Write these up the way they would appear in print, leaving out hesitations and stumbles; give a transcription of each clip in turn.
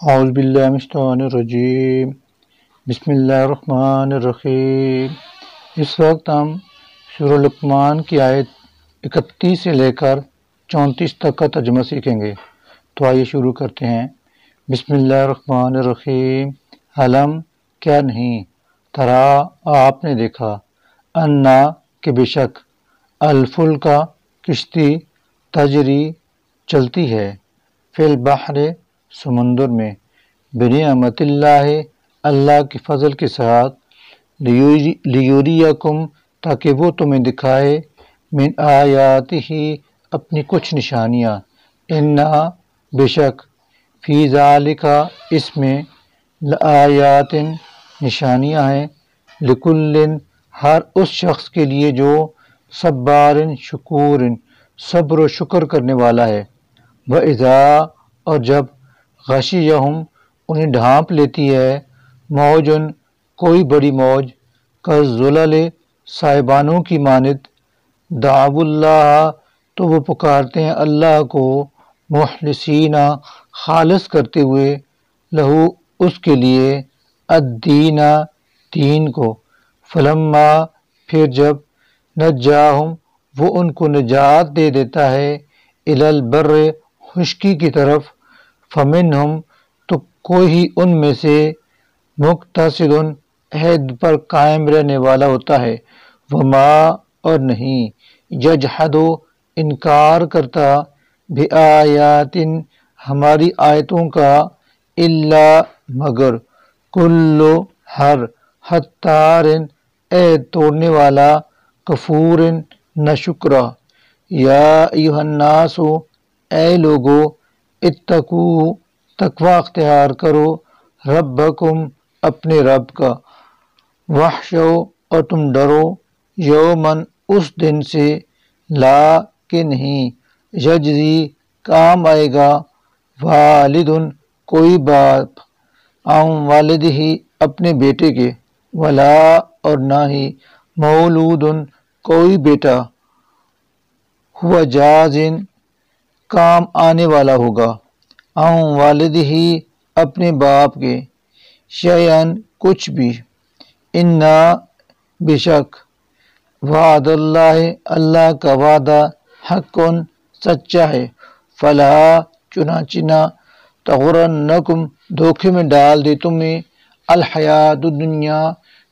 اعوذ باللہ من الشیطان الرجیم بسم اللہ الرحمن الرحیم۔ اس وقت ہم سورہ لقمان کی آیت 31 سے لے کر 34 تک کا ترجمہ سیکھیں گے، تو آئیے شروع کرتے ہیں۔ بسم اللہ الرحمن الرحیم۔ علم کیا نہیں، ترا آپ نے دیکھا، انا کہ بے شک، الفلکا کشتی، تجری چلتی ہے، فی البحر سمندر میں، بنعمت اللہ اللہ کے فضل کے ساتھ، لیوریکم تاکہ وہ تمہیں دکھائے، من آیاتہ اپنی کچھ نشانیاں، انا بے شک، فی ذالک اس میں، لآیات نشانیاں ہیں، لکل ہر اس شخص کے لیے جو صبار شکور صبر و شکر کرنے والا ہے۔ وَإِذَا اور جب غشیہم انہیں ڈھانپ لیتی ہے، موجن کوئی بڑی موج، کالظلل سائبانوں کی مانند، دعوا اللہ تو وہ پکارتے ہیں اللہ کو، مخلصین خالص کرتے ہوئے، لہو اس کے لیے، الدین دین کو، فلما پھر جب، نجاہم وہ ان کو نجات دے دیتا ہے، الی البر خشکی کی طرف، فمنہم تو کوئی ان میں سے، مقتصد عہد پر قائم رہنے والا ہوتا ہے، وما اور نہیں، یجحد انکار کرتا، بآیات ہماری آیتوں کا، الا مگر، کل ہر، حتار عہد توڑنے والا، کفور ناشکرا۔ یا ایھا الناس اے لوگو، اتقو تقوی اختیار کرو، ربکم اپنے رب کا، واخشوا اور تم ڈرو، یومن اس دن سے، لا کہ نہیں، یجزی کام آئے گا، والد کوئی باپ، عن والدہ اپنے بیٹے کے، ولا اور نہ ہی، مولود کوئی بیٹا، ہوا جاز کام آنے والا ہوگا، عن والدہ اپنے باپ کے، شیئن کچھ بھی، انا بے شک، وعد اللہ اللہ کا وعدہ، حق سچا ہے، فلا چنانچہ نہ، تغرنکم دھوکے میں ڈال دے تمہیں، الحیات الدنیا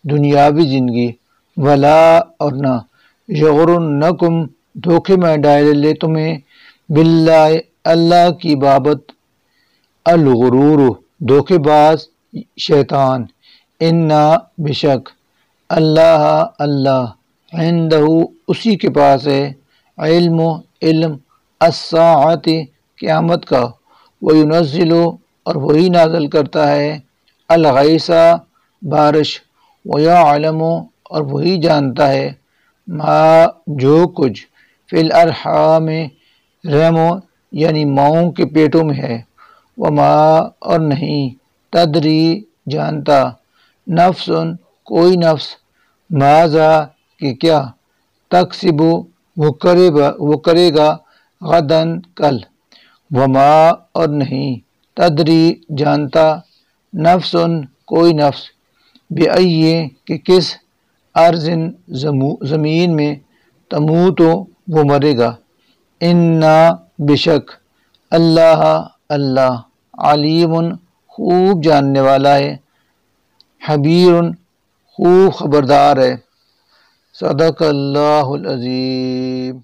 دنیاوی زندگی، ولا اور نہ، یغرنکم دھوکے میں ڈال لے تمہیں، باللہ اللہ کی بابت، الغرور دھوکے باز شیطان، انا بے شک، اللہ اللہ، عندہ اسی کے پاس ہے، علم الساعۃ قیامت کا، وینزل اور وہی نازل کرتا ہے، الغیث بارش، ویعلم اور وہی جانتا ہے، ما جو کچھ، فی الارحام رحموں یعنی ماؤں کے پیٹوں میں ہے، وما اور نہیں، تدری جانتا، نفس کوئی نفس، ماذا کہ کیا، تکسب وہ کرے گا، غدن کل، وما اور نہیں، تدری جانتا، نفس کوئی نفس، بأئی کہ کس، ارض زمین میں، تموت وہ مرے گا، انا بے شک، اللہ اللہ، علیم خوب جاننے والا ہے، خبیر خوب خبردار ہے، صدق اللہ العظیم۔